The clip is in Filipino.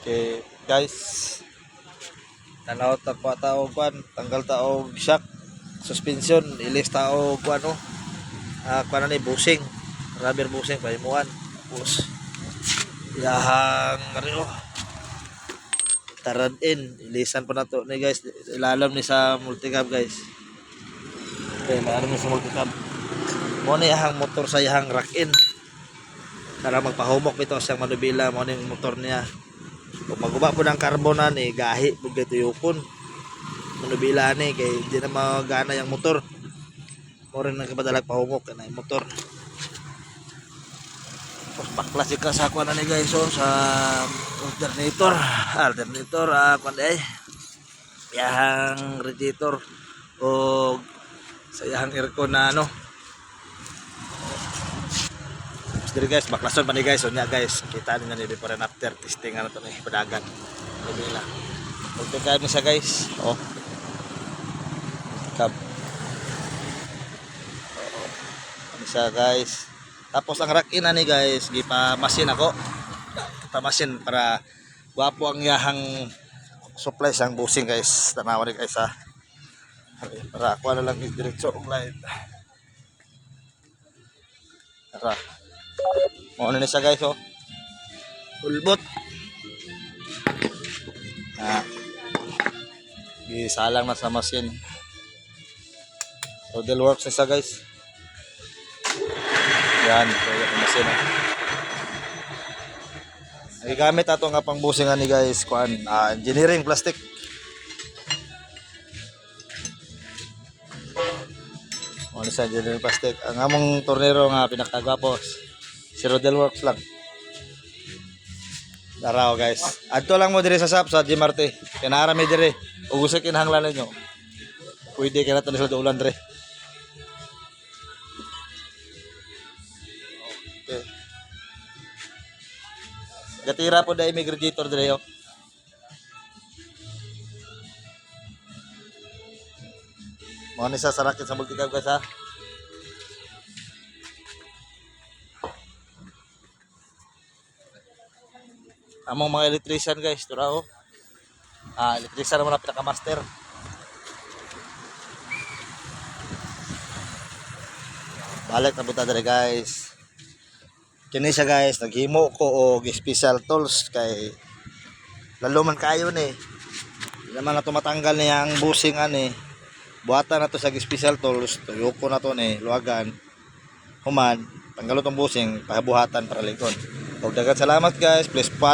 Okay, guys. Tanaw ta pa tao kwan, tanggal tao shock, suspension, ilis tao kwan no. Kwan ni busing. Rubber busing pa imuan. Tapos yahang ano tarad in, ilisan pa na to ni guys. Ilalam ni sa multicab guys. Okay, ilalam ni sa multicab. Mo ni yahang motor sa yahang rack in. Para magpahumok bitaw siyang manubila mo ning motor niya. Kung maguba po ng karbonan gahi po dito yukon manubila ni kay hindi na magana yung motor mo rin nagkabadalag pahumok na yung motor. Tapos paklasik ka sa kuha na ni guys sa alternator kundi yahang radiator o sa yahang aircon na diri guys, baklason pa ni guys. Unya guys, kita niyo ni before and after testing ano to ni padagan. Bila. Okay kayo ni siya guys. Kab. Ano siya guys. Tapos ang rack in ani guys, gipamasin ako. Pamasin para guwapo ang yahang supply sang busing guys. Tanawa ni guys ha. Para ako na lang diretso og light. Tara. Mo na siya guys Ulbot. Gisalang na sa machine. Rodel works siya guys. Yan, kaya yung machine. Nagigamit ato nga pang busingan ni guys kuan engineering plastic. Mo sa engineering plastic. Ang among tornero nga pinakagwapo si Rodel Works lang. Daraw guys. Adto lang mo dire sa shop sa Gmarte. Kinarami dire. Ug usa kinahanglan ninyo. Pwede ka na to sa ulan dire. Okay. Gatira po dai may radiator dire yo. Mo ni sa sarakit sa multicab guys ha. Among mga electrician guys, tura electrician naman ang pinaka-master. Balik na punta dere guys. Kini siya guys, naghimo ko og special tools kay lalo man kayo ni. Hindi naman na to matanggal niya ang busing ani. Buhatan na to sa special tools, tuyoko na to ni luwagan. Human, tanggal tong busing, pabuhatan para likod. Og daghang salamat guys, please follow